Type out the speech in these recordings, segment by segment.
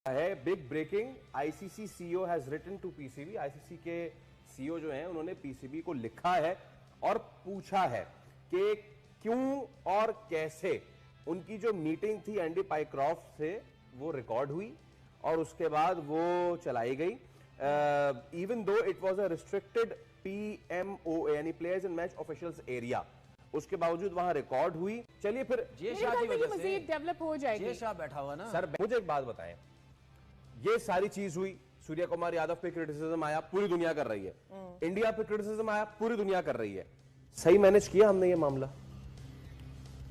है big breaking, ICC CEO has written to PCB. ICC के CEO जो हैं उन्होंने पीसीबी को लिखा है और पूछा है कि क्यों और कैसे उनकी जो मीटिंग थी एंडी पाइक्रॉफ्ट से वो रिकॉर्ड हुई और उसके बाद वो चलाई गई, even though it was a restricted PMOA यानी players and match officials area, उसके बावजूद वहां रिकॉर्ड हुई। चलिए फिर जे शाह की वजह से डेवलप हो जाएगी। जे शाह बैठा हुआ ना। सर मुझे एक बात बताएं, ये सारी चीज हुई, सूर्य कुमार यादव पे क्रिटिसिज्म आया, पूरी दुनिया कर रही है, इंडिया पे क्रिटिसिज्म आया, पूरी दुनिया कर रही है, सही मैनेज किया हमने ये मामला?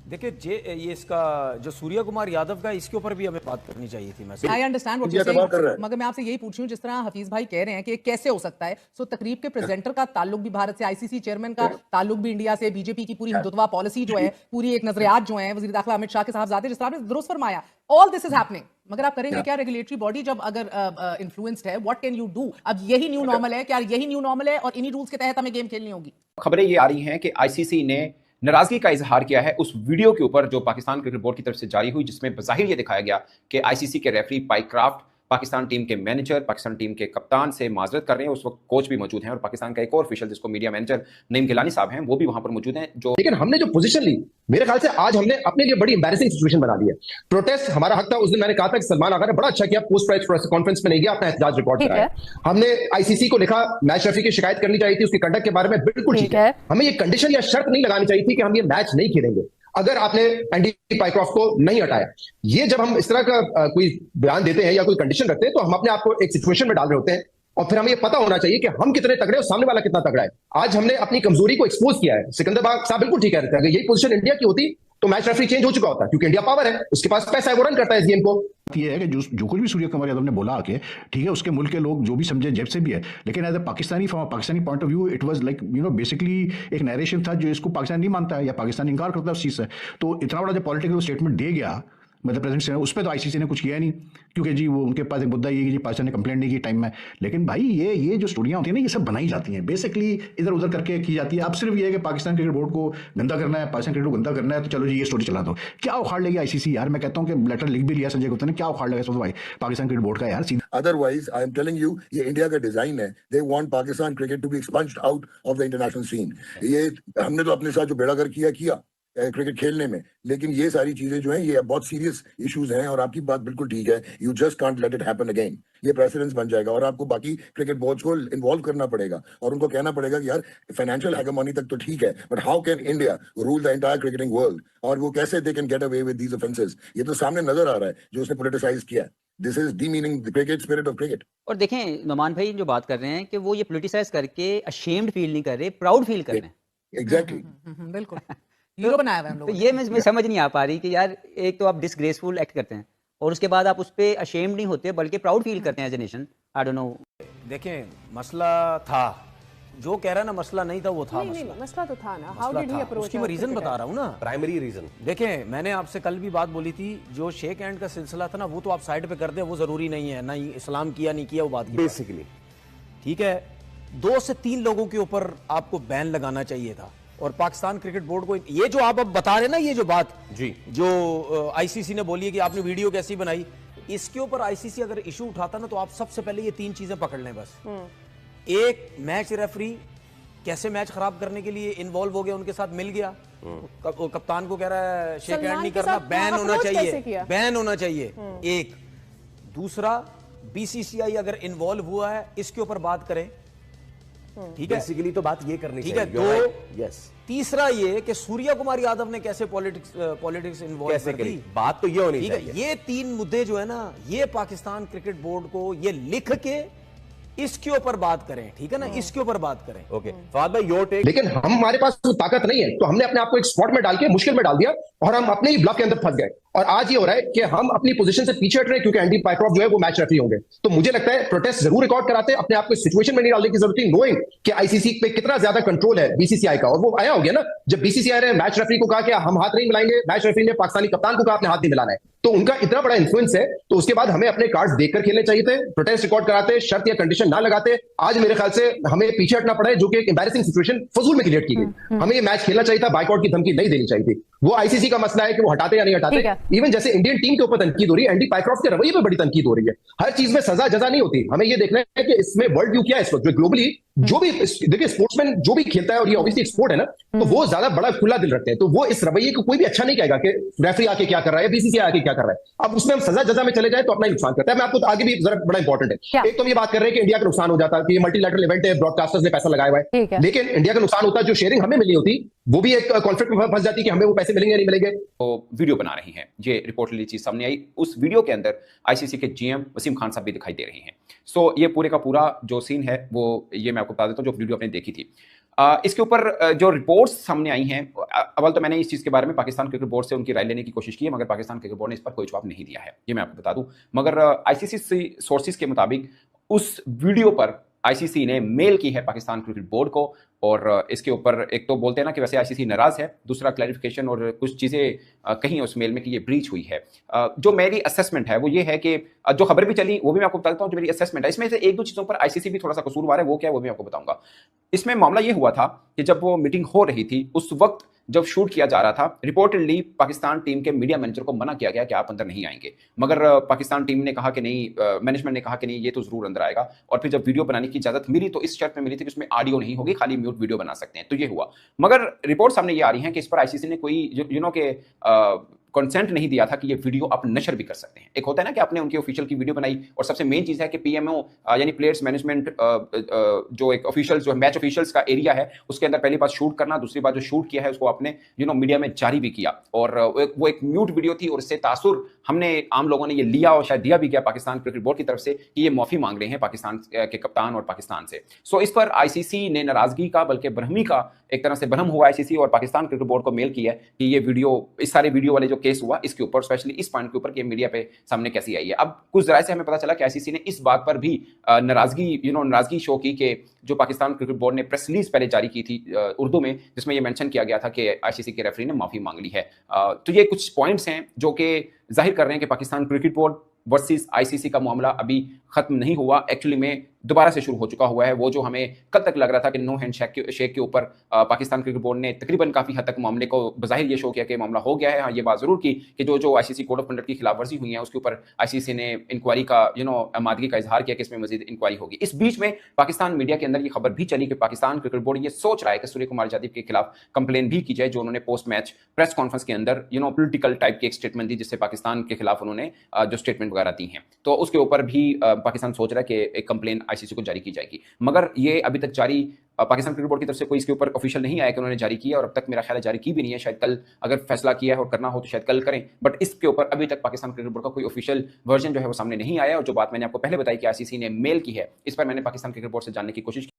देखिए ये इसका जो सूर्य कुमार यादव का, इसके ऊपर भी हमें बात करनी चाहिए थी। I understand what you saying, मगर मैं आपसे यही पूछ रही हूँ जिस तरह हफीज भाई कह रहे हैं कि कैसे हो सकता है। सो तकरीब के प्रेजेंटर का ताल्लुक भी भारत से, आईसीसी चेयरमैन का ताल्लुक भी इंडिया से, बीजेपी की पूरी हिंदुत्व पॉलिसी जो है, पूरी एक नजरियात जो है वजीर दाखिला अमित शाह के साहबजादे, जिस तरह आपने दुरुस्त फरमाया, ऑल दिस इज हैपनिंग, मगर आप करेंगे क्या? रेगुलेटरी बॉडी जब अगर इन्फ्लुएंस्ड है, व्हाट कैन यू डू? अब यही न्यू नॉर्मल है क्या? यही न्यू नॉर्मल है और इन्हीं रूल्स के तहत हमें गेम खेलनी होगी? खबरें ये आ रही हैं कि आईसीसी ने नाराजगी का इजहार किया है उस वीडियो के ऊपर जो पाकिस्तान क्रिकेट बोर्ड की तरफ से जारी हुई, जिसमें बज़ाहिर ये दिखाया गया कि आईसीसी के रेफरी पाइक्राफ्ट पाकिस्तान टीम के मैनेजर, पाकिस्तान टीम के कप्तान से माजरत कर रहे हैं। उस वक्त कोच भी मौजूद हैं और पाकिस्तान का एक और ऑफिशियल जिसको मीडिया मैनेजर नईम गिलानी साहब हैं, वो भी वहां पर मौजूद हैं। जो लेकिन हमने जो पोजीशन ली, मेरे ख्याल से आज हमने अपने लिए बड़ी एम्बैरेसिंग सिचुएशन बना दी है। प्रोटेस्ट हमारा हक था। उस दिन मैंने कहा था कि सलमान आगा ने बड़ा अच्छा किया, पोस्ट प्रेस कॉन्फ्रेंस में नहीं गया, अपना एहतजाज रिकॉर्ड कराया। हमने आईसीसी को लिखा, मैच रेफरी की शिकायत करनी चाहिए थी, उसकी कंडक्ट के बारे में बिल्कुल ठीक है। हमें ये कंडीशन या शर्त नहीं लगानी चाहिए थी कि हम ये मैच नहीं खेलेंगे अगर आपने एंडी पाइक्रॉफ्ट को नहीं हटाया। ये जब हम इस तरह का कोई बयान देते हैं या कोई कंडीशन रखते हैं तो हम अपने आप को एक सिचुएशन में डाल रहे होते हैं और फिर हमें ये पता होना चाहिए कि हम कितने तगड़े और सामने वाला कितना तगड़ा है। आज हमने अपनी कमजोरी को एक्सपोज किया है। सिकंदर बाग साहब बिल्कुल ठीक कह रहे थे, अगर यही पोजीशन इंडिया की होती तो मैच रेफरी चेंज हो चुका होता, क्योंकि इंडिया पावर है, उसके पास पैसा है, वो रन करता है इस गेम को। ये है कि जो कुछ भी सूर्य कुमार यादव ने बोला आके, ठीक है, उसके मुल्क के लोग जो भी समझे जेब से भी है, लेकिन as a Pakistani from Pakistani point of view it was like basically एक नरेशन था जो इसको पाकिस्तान नहीं मानता है या पाकिस्तान इनकार करता है उस चीज से। तो इतना बड़ा जो पॉलिटिकल स्टेटमेंट दे गया मतलब प्रेसिडेंट से, उस पर तो आईसीसी ने कुछ किया नहीं, क्योंकि जी वो उनके पास एक मुद्दा ये कि जी पाकिस्तान ने कंप्लेंट नहीं की टाइम में। लेकिन भाई ये जो स्टोरियां होती हैं ना, ये सब बनाई जाती हैं, बेसिकली इधर उधर करके की जाती है। अब सिर्फ ये है कि पाकिस्तान क्रिकेट बोर्ड को गंदा करना है, पाकिस्तान क्रिकेट को गंदा करना है, तो चलो जी ये स्टोरी चला दो। क्या उखाड़ लेगी आईसीसी यार? मैं कहता हूँ कि लेटर लिख भी लिया संजय गुप्ता ने, क्या उखाड़ लेगा भाई पाकिस्तान क्रिकेट बोर्ड का यार? Otherwise I am telling you, ये इंडिया का डिजाइन है। They want Pakistan cricket to be expunged out of the international scene. ये हमने तो अपने साथ जो बेड़ा कर किया क्रिकेट खेलने में, लेकिन ये सारी चीजें जो हैं ये बहुत सीरियस इश्यूज हैं। और आपकी बात बिल्कुल ठीक है, you just can't let it happen again. ये प्रेसिडेंस बन जाएगा और आपको बाकी क्रिकेट बोर्ड्स को इन्वॉल्व करना पड़ेगा और उनको कहना पड़ेगा कि यार फाइनेंशियल हेगेमोनी तक तो ठीक है, but how can India rule the entire cricketing world? और वो कैसे they can get away with these offences? ये तो सामने नजर आ रहा है जो उसने पोलिटिसाइज किया है। This is demeaning the cricket spirit of cricket. और देखें नोमान भाई जो बात कर रहे हैं कि वो ये पोलिटिसाइज करके अशेम्ड फील नहीं कर रहे, प्राउड फील कर रहे हैं। एग्जैक्टली, बिल्कुल हीरो बनाया हुआ है हम लोगों तो ये मैं समझ नहीं आ पा रही कि यार एक तो आप डिसग्रेसफुल एक्ट करते हैं और उसके बाद आप उस पे अशेम्ड नहीं होते बल्कि प्राउड फील करते हैं as a nation. I don't know. देखें मसला था, जो कह रहा है ना मसला नहीं था, वो था मसला तो था ना। How did he approach? उसकी मैं रीजन बता रहा हूँ ना, प्राइमरी रीजन। देखें मैंने आपसे कल भी बात बोली थी, जो शेक हैंड का सिलसिला था ना, वो तो आप साइड पे कर दें, वो जरूरी नहीं है, ना इस्लाम किया नहीं किया वो बात बेसिकली ठीक है। 2 से 3 लोगों के ऊपर आपको बैन लगाना चाहिए था। और पाकिस्तान क्रिकेट बोर्ड को ये जो आप अब बता रहे ना, ये जो बात जी जो आईसीसी ने बोली है कि आपने वीडियो कैसी बनाई, इसके ऊपर आईसीसी अगर इशू उठाता ना तो आप सबसे पहले ये 3 चीजें पकड़ लें बस। एक, मैच रेफरी कैसे मैच खराब करने के लिए इन्वॉल्व हो गया, उनके साथ मिल गया, कप्तान को कह रहा है शेक हैंड नहीं करना, बैन होना चाहिए, बैन होना चाहिए। एक, दूसरा बीसीसीआई अगर इन्वॉल्व हुआ है इसके ऊपर बात करें, ठीक है, बेसिकली तो बात ये करनी ठीक है। चाहिए। यस। तीसरा ये कि सूर्य कुमार यादव ने कैसे पॉलिटिक्स इन्वॉल्व कैसे करी, बात तो ये होनी चाहिए। ये 3 मुद्दे जो है ना, ये पाकिस्तान क्रिकेट बोर्ड को ये लिख के इसके ऊपर बात करें, ठीक है ना, इसके ऊपर बात करें। ओके फवाद भाई योर टेक। लेकिन हमारे पास वो ताकत नहीं है, तो हमने अपने आप को एक स्पॉट में डाल के मुश्किल में डाल दिया और हम अपने ही ब्लफ के अंदर फंस गए। और आज ये हो रहा है कि हम अपनी पोजीशन से पीछे हट रहे हैं क्योंकि एंडी पाइक्रॉफ्ट जो है वो मैच रेफरी होंगे। तो मुझे लगता है प्रोटेस्ट जरूर रिकॉर्ड कराते, अपने आप को सिचुएशन में नहीं डालने की जरूरत है, नोइंग कि आईसीसी पे कितना ज्यादा कंट्रोल है बीसीसीआई का। और वो आया हो गया ना, जब बीसीसीआई ने मैच रेफरी को कहा कि हम हाथ नहीं मिलाएंगे, मैच रेफरी ने पाकिस्तानी कप्तान को कहा आपने हाथ नहीं मिलाना है, तो उनका इतना बड़ा इन्फ्लुएंस है। तो उसके बाद हमें अपने कार्ड्स देखकर खेलने चाहिए थे, प्रोटेस्ट रिकॉर्ड कराते, शर्त या कंडीशन ना लगाते। आज मेरे ख्याल से हमें पीछे हटना पड़ा है, जो कि एक एम्बैरेसिंग सिचुएशन फजूल में क्रिएट की गई। हमें ये मैच खेलना चाहिए था, बाइकआउट की धमकी नहीं देनी चाहिए थी। वो आईसीसी का मसला है कि वो हटाते या नहीं हटाते। इवन जैसे इंडियन टीम के ऊपर तनकीद हो रही है, एंडी पाइक्रॉफ्ट के रवैये पे बड़ी तनकीद हो रही है। हर चीज में सजा जजा नहीं होती, हमें ये देखना है कि इसमें वर्ल्ड व्यू क्या है इस वक्त, जो ग्लोबली जो भी देखिए स्पोर्ट्समैन जो भी खेलता है, और ये ऑब्वियसली एक स्पोर्ट है ना, तो वो ज्यादा बड़ा खुला दिल रखते हैं, तो वो इस रवैये को कोई भी अच्छा नहीं कहेगा कि रेफरी आके क्या कर रहा है, बीसीसीआई आके क्या कर रहा है। अब उसमें हम सजा जजा में चले जाए तो अपना ही नुकसान करता है। मैं आपको आगे भी जरा बड़ा इंपॉर्टेंट है, एक तो ये बात कर रहे हैं कि इंडिया का नुकसान हो जाता है कि ये मल्टीलैटरल इवेंट है, ब्रॉडकास्टर्स ने पैसा लगाया हुआ है, लेकिन इंडिया का नुकसान होता है जो शेयरिंग हमें मिलनी होती, वो भी एक कॉन्फ्लिक्ट में फंस जाती कि हमें वो पैसे मिलेंगे या नहीं मिलेंगे। तो वीडियो बना रही हैं, ये रिपोर्टली चीज सामने आई। उस वीडियो के अंदर आईसीसी के जीएम वसीम खान साहब भी दिखाई दे रहे हैं। सो ये पूरे का पूरा जो सीन है वो ये मैं आपको बता देता हूँ, जो वीडियो आपने देखी थी। इसके ऊपर जो रिपोर्ट्स सामने आई हैं, अव्वल तो मैंने इस चीज़ के बारे में पाकिस्तान क्रिकेट बोर्ड से उनकी राय लेने की कोशिश की है, मगर पाकिस्तान क्रिकेट बोर्ड ने इस पर कोई जवाब नहीं दिया है, ये मैं आपको बता दूं। मगर आईसीसी सोर्सेज के मुताबिक उस वीडियो पर आईसीसी ने मेल की है पाकिस्तान क्रिकेट बोर्ड को, और इसके ऊपर एक तो बोलते हैं ना कि वैसे आईसीसी नाराज है, दूसरा क्लैरिफिकेशन और कुछ चीज़ें कहीं उस मेल में कि ये ब्रीच हुई है। जो मेरी असेसमेंट है वो ये है कि जो खबर भी चली वो भी मैं आपको बता देता हूँ, जो मेरी असेसमेंट है इसमें से एक दो चीज़ों पर आईसीसी भी थोड़ा सा कसूरवार है, वो क्या है वो भी आपको बताऊंगा। इसमें मामला ये हुआ था कि जब वो मीटिंग हो रही थी उस वक्त जब शूट किया जा रहा था, रिपोर्टेडली पाकिस्तान टीम के मीडिया मैनेजर को मना किया गया कि आप अंदर नहीं आएंगे, मगर पाकिस्तान टीम ने कहा कि नहीं, मैनेजमेंट ने कहा कि नहीं ये तो जरूर अंदर आएगा। और फिर जब वीडियो बनाने की इजाजत मिली तो इस शर्त में मिली थी कि उसमें ऑडियो नहीं होगी, खाली म्यूट वीडियो बना सकते हैं, तो ये हुआ। मगर रिपोर्ट सामने ये आ रही है कि इस पर आईसीसी ने कोई के कंसेंट नहीं दिया था कि ये वीडियो आप नशर भी कर सकते हैं। एक होता है ना कि आपने उनकी ऑफिशियल की वीडियो बनाई, और सबसे मेन चीज़ है कि पीएमओ यानी प्लेयर्स मैनेजमेंट जो एक ऑफिशियल जो मैच ऑफिशियल्स का एरिया है उसके अंदर पहली बात शूट करना, दूसरी बात जो शूट किया है उसको आपने मीडिया में जारी भी किया, और वो एक म्यूट वीडियो थी, और इससे तासुर हमने आम लोगों ने ये लिया और शायद दिया भी गया पाकिस्तान क्रिकेट बोर्ड की तरफ से कि ये माफी मांग रहे हैं पाकिस्तान के कप्तान और पाकिस्तान से। सो इस पर आईसीसी ने नाराजगी का बल्कि बरहमी का एक तरह से भ्रम हुआ आईसीसी और पाकिस्तान क्रिकेट बोर्ड को मेल किया है कि ये वीडियो, इस सारे वीडियो वाले जो केस हुआ इसके ऊपर, स्पेशली इस पॉइंट के ऊपर कि मीडिया पे सामने कैसी आई है। अब कुछ जराये से हमें पता चला कि आईसीसी ने इस बात पर भी नाराजगी शो की कि जो पाकिस्तान क्रिकेट बोर्ड ने प्रेस रिलीज पहले जारी की थी उर्दू में, जिसमें यह मेंशन किया गया था कि आईसीसी के रेफरी ने माफी मांग ली है। तो ये कुछ पॉइंट्स हैं जो कि जाहिर कर रहे हैं कि Pakistan cricket board versus ICC का मामला अभी खत्म नहीं हुआ, एक्चुअली में दोबारा से शुरू हो चुका हुआ है। वो जो हमें कल तक लग रहा था कि नो हैंड शेक के ऊपर पाकिस्तान क्रिकेट बोर्ड ने तकरीबन काफी हद तक मामले को बजाहिर ये शो किया कि मामला हो गया है। हाँ, ये बात जरूर की कि जो आईसीसी कोड ऑफ कंडक्ट की खिलाफवर्जी हुई है उसके ऊपर आईसीसी ने इंक्वायरी का आमादगी का इजहार किया कि इसमें मजीद इंक्वायरी होगी। इस बीच में पाकिस्तान मीडिया के अंदर ये खबर भी चली कि पाकिस्तान क्रिकेट बोर्ड ये सोच रहा है कि सूर्य कुमार यादव के खिलाफ कंप्लेन भी की जाए, जो उन्होंने पोस्ट मैच प्रेस कॉन्फ्रेंस के अंदर पॉलिटिकल टाइप की एक स्टेटमेंट दी, जिससे पाकिस्तान के खिलाफ उन्होंने जो स्टेटमेंट वगैरह दी हैं, तो उसके ऊपर भी पाकिस्तान सोच रहा है कि एक कंप्लेन आईसीसी को जारी की जाएगी। मगर ये अभी तक जारी पाकिस्तान क्रिकेट बोर्ड की तरफ से कोई इसके ऊपर ऑफिशियल नहीं आया कि उन्होंने जारी किया, और अब तक मेरा ख्याल है जारी की भी नहीं है। शायद कल अगर फैसला किया है और करना हो तो शायद कल करें, बट इसके ऊपर अभी तक पाकिस्तान क्रिकेट बोर्ड का कोई ऑफिशियल वर्जन जो है वो सामने नहीं आया। और जो बात मैंने आपको पहले बताई कि आईसीसी ने मेल की है, इस पर मैंने पाकिस्तान क्रिकेट बोर्ड से जानने की कोशिश की।